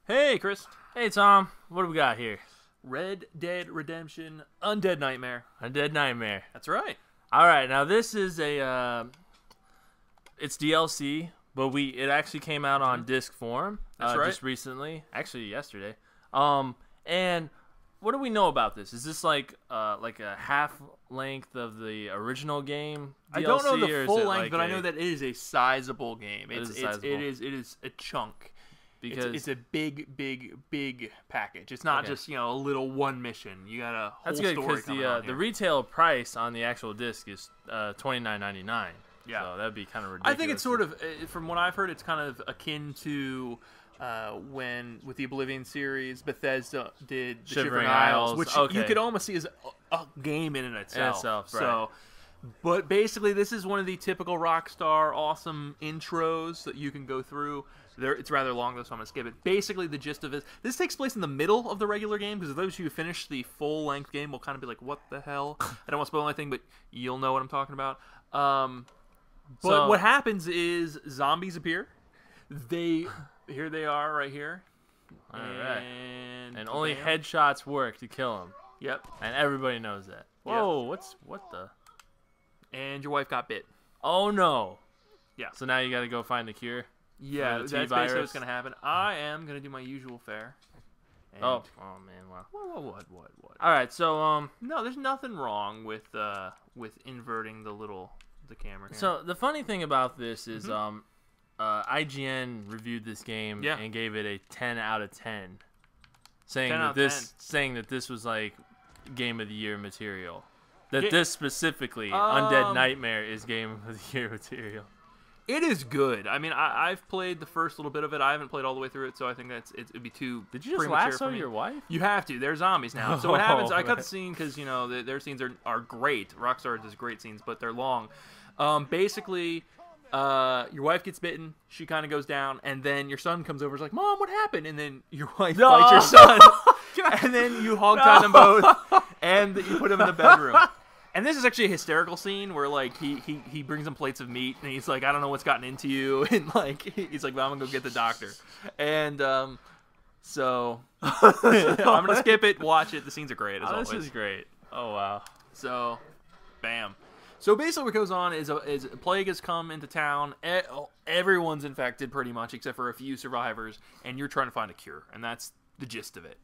Hey, Chris. Hey, Tom. What do we got here? Red Dead Redemption Undead Nightmare. Undead Nightmare. That's right. All right, now this is a it's DLC, but it actually came out on disc form. That's right. Just recently, actually yesterday. And what do we know about this? Is this like a half length of the original game DLC, I don't know the full length, like but I know that it is a sizable game. It is a chunk. Because it's a big package. It's not just a little one mission. You got a whole that's good story because the retail price on the actual disc is $29.99. Yeah, so that'd be kind of ridiculous. I think it's sort of, from what I've heard, it's kind of akin to when with the Oblivion series, Bethesda did the Shivering Isles, which you could almost see as a game in itself. Right. So, but basically, this is one of the typical Rockstar awesome intros that you can go through. It's rather long, though, so I'm going to skip it. Basically, the gist of it, this takes place in the middle of the regular game, because those who finish the full-length game will kind of be like, what the hell? I don't want to spoil anything, but you'll know what I'm talking about. But what happens is zombies appear. Here they are right here. All right. And only headshots work to kill them. Yep. And everybody knows that. Whoa, what the? And your wife got bit. Oh, no. Yeah. So now you got to go find the cure? Yeah, that's basically what's going to happen. I am going to do my usual fare. Oh man, wow. What? All right, so no, there's nothing wrong with inverting the camera here. So the funny thing about this is IGN reviewed this game and gave it a 10 out of 10, saying that this was like game of the year material. That this specifically, Undead Nightmare, is game of the year material. It is good. I mean, I've played the first little bit of it. I haven't played all the way through it, so I think it'd be too. Did you just lasso your wife? You have to. They're zombies now. So what happens? I cut the scene because their scenes are great. Rockstar does great scenes, but they're long. Basically, your wife gets bitten. She kind of goes down, and then your son comes over. Is like, "Mom, what happened?" And then your wife bites your son, and then you hog tie them both, and you put them in the bedroom. And this is actually a hysterical scene where, like, he brings them plates of meat, and he's like, I don't know what's gotten into you, and, like, he's like, well, I'm going to go get the doctor. And, so, I'm going to skip it, watch it. The scenes are great, as always. This is great. Oh, wow. So, bam. So, basically what goes on is a plague has come into town. Everyone's infected, pretty much, except for a few survivors, and you're trying to find a cure, and that's the gist of it.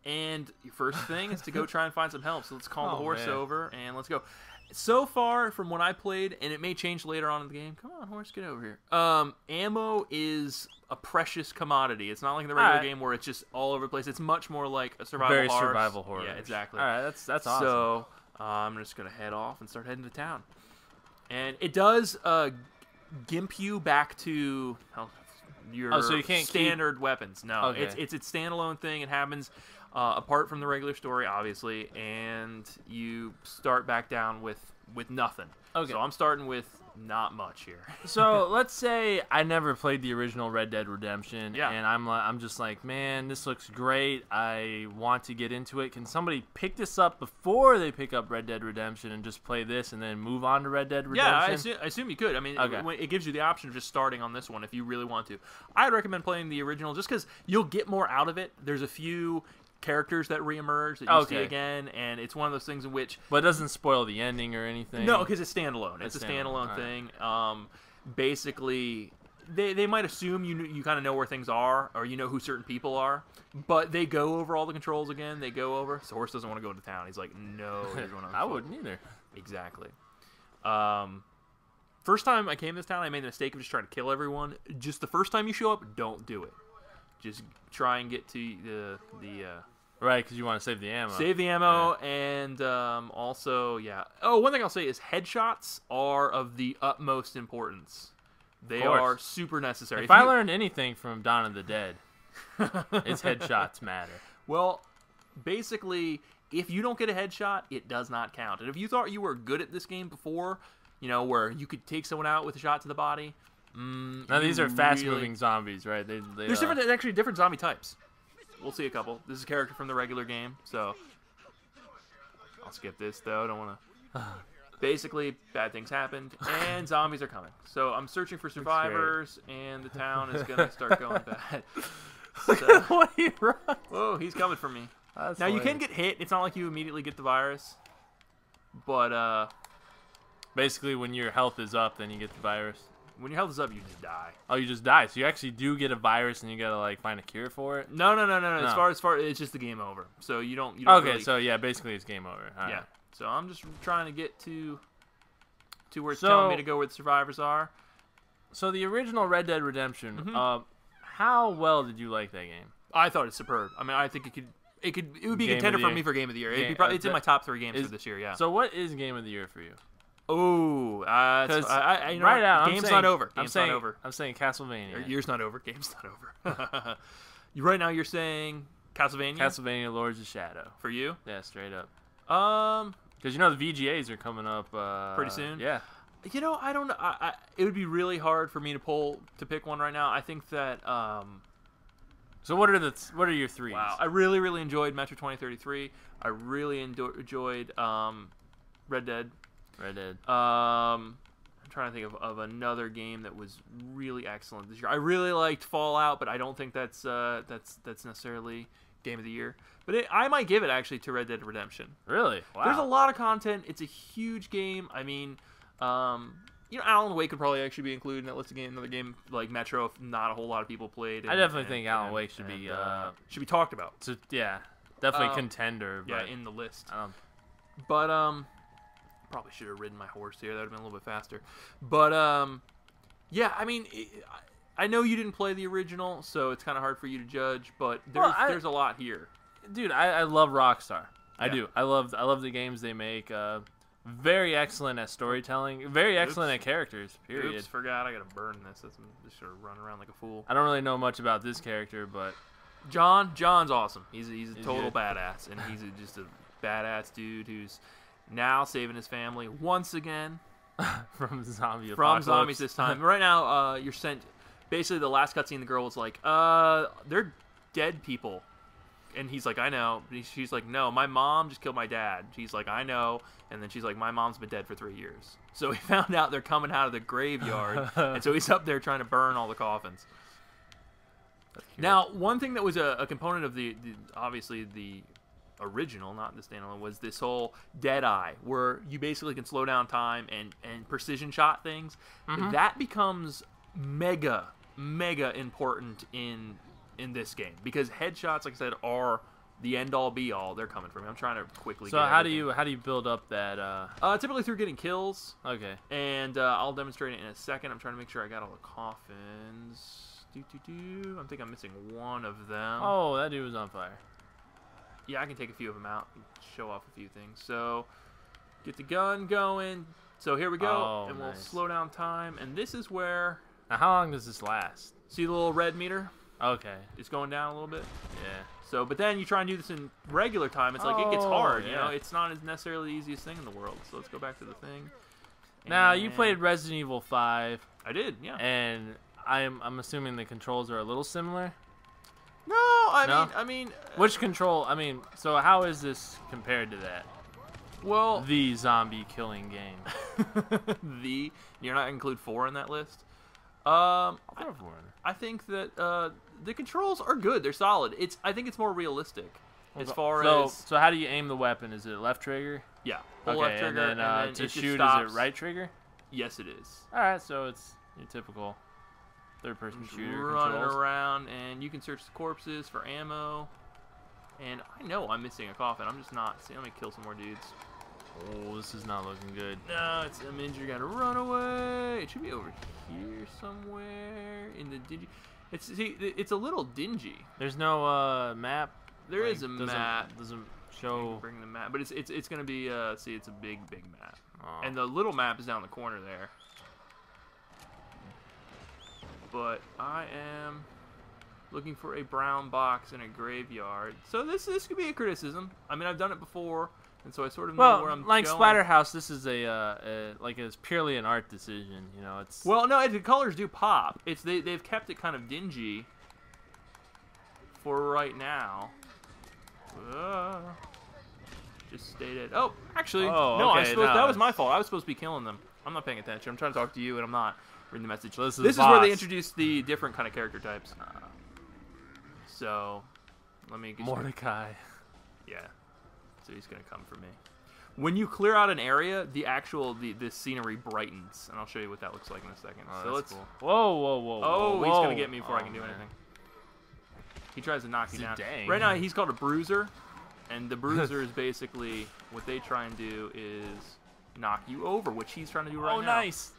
And your first thing is to go try and find some help. So let's call the horse over and let's go. So far, from what I played, and it may change later on in the game. Come on, horse, get over here. Ammo is a precious commodity. It's not like in the regular game where it's just all over the place. It's much more like a survival horror. Survival horror. Yeah, exactly. All right, that's awesome. So I'm just going to head off and start heading to town. And it does gimp you back to your so you can't standard weapons. No, okay. It's a standalone thing. It happens apart from the regular story, obviously, and you start back down with nothing. Okay. So I'm starting with not much here. So let's say I never played the original Red Dead Redemption, yeah. and I'm just like, man, this looks great. I want to get into it. Can somebody pick this up before they pick up Red Dead Redemption and just play this and then move on to Red Dead Redemption? Yeah, I assume you could. I mean, it gives you the option of just starting on this one if you really want to. I'd recommend playing the original just because you'll get more out of it. There's a few characters that reemerge that you see again, and it's one of those things in which... But it doesn't spoil the ending or anything? No, because it's standalone. It's a standalone thing. Right. Basically, they might assume you kind of know where things are, or you know who certain people are, but they go over all the controls again. They go over... So Horse doesn't want to go into town. He's like, no, you're going on I wouldn't either. Exactly. First time I came to this town, I made the mistake of just trying to kill everyone. Just the first time you show up, don't do it. Just try and get to the right, because you want to save the ammo. Save the ammo, and also, yeah. Oh, one thing I'll say is headshots are of the utmost importance. They are super necessary. If I learned anything from Dawn of the Dead, it's headshots matter. Well, basically, if you don't get a headshot, it does not count. And if you thought you were good at this game before, where you could take someone out with a shot to the body... now these are fast-moving zombies, right? There's different zombie types. We'll see a couple. This is a character from the regular game, so I'll skip this though. I don't want to. basically bad things happened and zombies are coming. So I'm searching for survivors and the town is gonna start going bad. So, whoa, he's coming for me. That's now hilarious. you can get hit. It's not like you immediately get the virus, but basically when your health is up, then you get the virus. When your health is up, you just die. Oh, you just die. So you actually do get a virus, and you gotta like find a cure for it. No. As far, it's just the game over. So you don't. Okay, really... so yeah, basically it's game over. All yeah. right. So I'm just trying to get to where it's telling me to go, where the survivors are. So the original Red Dead Redemption. How well did you like that game? I thought it's superb. I mean, I think it would be a contender for me for Game of the Year. It's in my top 3 games for this year. Yeah. So what is Game of the Year for you? Oh, because right now, game's not over. Game's not over. I'm saying Castlevania. Year's not over. Game's not over. Right now, you're saying Castlevania. Castlevania: Lords of Shadow. For you? Yeah, straight up. Because you know the VGAs are coming up pretty soon. Yeah. You know, I don't know. It would be really hard for me to pick one right now. I think that. So what are your 3s? Wow, I really enjoyed Metro 2033. I really enjoyed Red Dead. I'm trying to think of another game that was really excellent this year. I really liked Fallout, but I don't think that's necessarily Game of the Year. But I might give it actually to Red Dead Redemption. Really? Wow. There's a lot of content. It's a huge game. I mean, Alan Wake could probably actually be included in that list of games. Another game like Metro, if not a whole lot of people played. I definitely think Alan Wake should be talked about. So, yeah, definitely contender. But in the list. But probably should have ridden my horse here. That would have been a little bit faster. But yeah, I mean, I know you didn't play the original, so it's kind of hard for you to judge. But there's a lot here. Dude, I love Rockstar. I Yeah. do. I love the games they make. Very excellent at storytelling. Very excellent at characters. Period. Oops, forgot. I gotta burn this. I'm just sort of running around like a fool. I don't really know much about this character, but John's awesome. He's a total good. Badass, and he's just a badass dude who's now saving his family once again from zombie from apocalypse. zombies this time. Right now, you're sent. Basically, the last cutscene, the girl was like, they're dead people. And he's like, I know. She's like, no, my mom just killed my dad. She's like, I know. And then she's like, my mom's been dead for 3 years. So he found out they're coming out of the graveyard. And so he's up there trying to burn all the coffins. Now, one thing that was a component of the obviously the original, not the standalone, was this whole dead eye, where you basically can slow down time and precision shot things. That becomes mega important in this game, because headshots, like I said, are the end all be all. They're coming for me. I'm trying to quickly. So how do you build up that? Typically through getting kills. Okay. And I'll demonstrate it in a second. I'm trying to make sure I got all the coffins. I think I'm missing one of them. Oh, that dude was on fire. Yeah, I can take a few of them out and show off a few things. So get the gun going. So here we go, and we'll slow down time. And this is where. Now, how long does this last? See the little red meter? Okay. It's going down a little bit. Yeah. So, but then you try and do this in regular time. It's like it gets hard. You know, it's not as necessarily the easiest thing in the world. So let's go back to the thing. Now, you played Resident Evil 5. I did, yeah. And I'm assuming the controls are a little similar. No, I mean, which control? I mean, so how is this compared to that? Well, the zombie killing game. You're not include 4 in that list. I'll throw 4 in. I think that the controls are good. They're solid. I think it's more realistic as far as. So how do you aim the weapon? Is it left trigger? Yeah. Okay, left trigger, and then to shoot, is it right trigger? Yes, it is. All right, so it's your typical third-person shooter. Running around, and you can search the corpses for ammo. And I know I'm missing a coffin. I'm just not. See, let me kill some more dudes. Oh, this is not looking good. No, I'm injured. Gotta run away. It should be over here somewhere in the dingy. It's a little dingy. There's no map. There is a map. Doesn't show. Bring the map, but it's gonna be see, it's a big map, oh. And the little map is down the corner there. But I am looking for a brown box in a graveyard. So this could be a criticism. I mean, I've done it before. And so I sort of know where I'm like going. Splatterhouse, this is it's purely an art decision, you know. It's well, no, the colors do pop. They've kept it kind of dingy for right now. just stay dead. Oh, actually, oh, no, okay, that was my fault. I was supposed to be killing them. I'm not paying attention. I'm trying to talk to you, and I'm not reading the message. So this is where they introduce the different kind of character types. So, let me... Mordecai. Yeah. So he's going to come for me. When you clear out an area, the scenery brightens, and I'll show you what that looks like in a second. Oh, so let's... Cool. Whoa. Oh, he's going to get me before I can do anything. He tries to knock you down. Dang. Right now, he's called a bruiser, and the bruiser is basically what they try and do is knock you over, which he's trying to do right now. Oh, nice.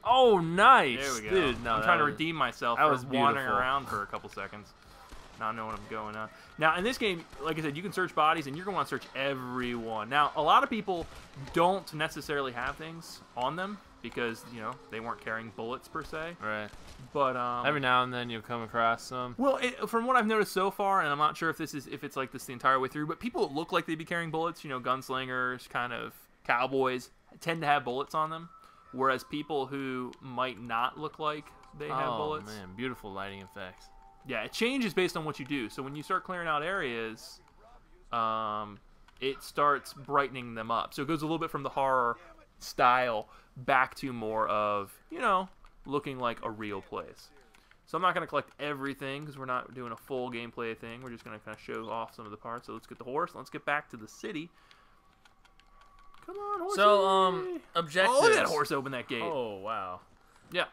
Oh, nice. There we go. Dude, no, I'm trying to redeem myself for wandering beautiful. around for a couple seconds, not knowing what's going on. Now, in this game, like I said, you can search bodies, and you're going to want to search everyone. Now, a lot of people don't necessarily have things on them because, you know, they weren't carrying bullets per se. Right. But every now and then you'll come across some. Well, from what I've noticed so far, and I'm not sure if it's like this the entire way through, but people that look like they'd be carrying bullets, you know, gunslingers, kind of cowboys, tend to have bullets on them, whereas people who might not look like they have bullets. Oh man, beautiful lighting effects. Yeah, it changes based on what you do. So when you start clearing out areas, it starts brightening them up. So it goes a little bit from the horror style back to more of, you know, looking like a real place. So I'm not going to collect everything because we're not doing a full gameplay thing. We're just going to kind of show off some of the parts. So let's get the horse. Let's get back to the city. Come on, horse. So, objectives. Oh, look at that horse open that gate. Oh, wow. Yeah.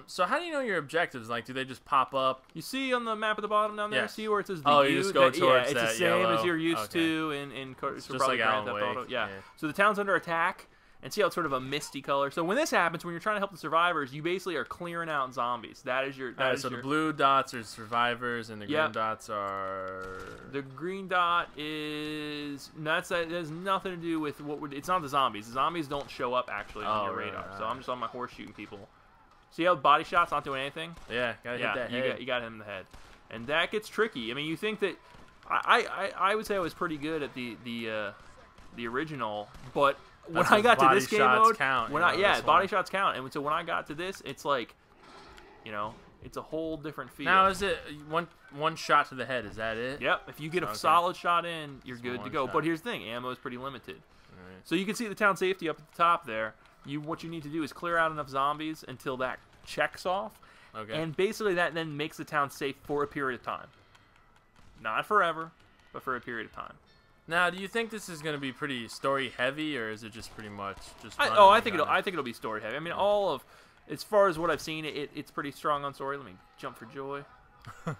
So how do you know your objectives? Like, do they just pop up? You see on the map at the bottom down there? Yes. See where it says the Oh, U? you just go towards it's the same yellow. as you're used to in just like Grand Alan Theft Auto. Wake. Yeah. Yeah. So the town's under attack, and see how it's sort of a misty color. So when this happens, when you're trying to help the survivors, you basically are clearing out zombies. That is your... So the blue dots are survivors, and the green dots are... The green dot is... that has nothing to do with what we're... It's not the zombies. The zombies don't show up, actually, on your radar. So I'm just on my horse shooting people. See how body shot's not doing anything? Yeah, gotta hit that head. You got him in the head. And that gets tricky. I mean, you think that... I would say I was pretty good at the original, but... When I got to this game mode, body shots count, and so when I got to this, it's like, you know, it's a whole different feel. Now, is it one shot to the head? Is that it? Yep. If you get a solid shot in, you're good to go. But here's the thing: ammo is pretty limited. Right. So you can see the town safety up at the top there. What you need to do is clear out enough zombies until that checks off, and basically that then makes the town safe for a period of time. Not forever, but for a period of time. Now, do you think this is going to be pretty story heavy, or is it just pretty much just? I think it'll be story heavy. I mean, as far as what I've seen, it's pretty strong on story. Let me jump for joy. Killing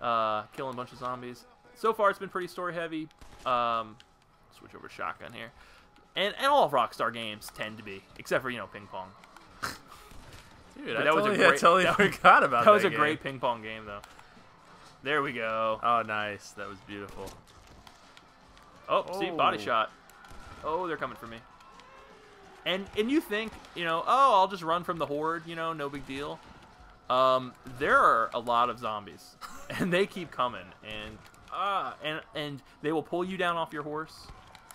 a bunch of zombies. So far, it's been pretty story heavy. Switch over to shotgun here, and all of Rockstar games tend to be, except for ping pong. Dude, I totally forgot about that. That was a great ping pong game, though. There we go. Oh, nice. That was beautiful. Oh, see, body shot. Oh, they're coming for me. And you think, I'll just run from the horde, no big deal. There are a lot of zombies, and they keep coming, and they will pull you down off your horse.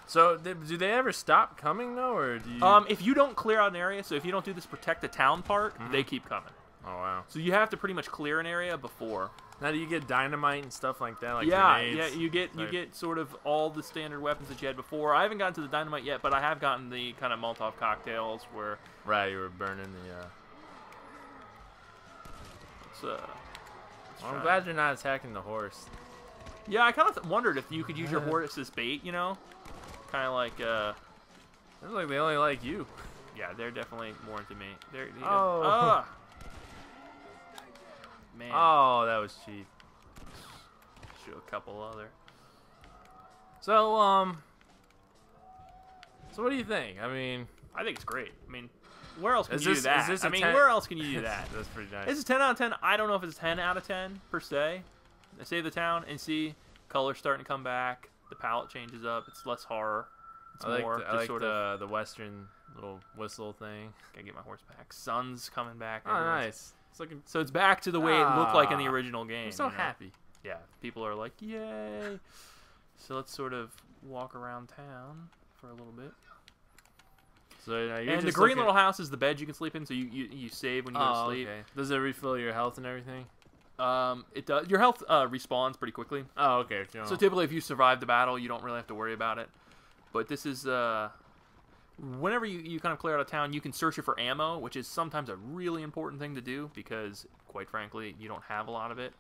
So, do they ever stop coming, though, or do you... If you don't clear out an area, so if you don't do this protect the town part, they keep coming. Oh, wow. So you have to pretty much clear an area before. Now, do you get dynamite and stuff like that? Like grenades? Yeah, you get sort of all the standard weapons that you had before. I haven't gotten to the dynamite yet, but I have gotten the kind of Molotov cocktails where... Right, you were burning the... I'm glad you're not attacking the horse. Yeah, I kind of wondered if you could use your horse as bait, Kind of like... It's like they only like you. Yeah, they're definitely more into me. Man. Oh, that was cheap. Show a couple other. So, so what do you think? I mean, I think it's great. I mean, where else can you do that? Is this where else can you do that? That's pretty nice. It's a 10 out of 10. I don't know if it's a 10 out of 10 per se. I save the town and see colors starting to come back. The palette changes up. It's less horror. It's more I like sort of the western little whistle thing. Gotta get my horse back. Sun's coming back. Oh, nice. So it's back to the way it looked like in the original game. I'm so happy. Yeah, people are like, yay. So let's sort of walk around town for a little bit. So and the green little house is the bed you can sleep in, so you save when you go to sleep. Okay. Does it refill your health and everything? It does. Your health respawns pretty quickly. Oh, okay. So typically if you survive the battle, you don't really have to worry about it. But this is whenever you kind of clear out of town, you can search it for ammo, which is sometimes a really important thing to do because, quite frankly, you don't have a lot of it.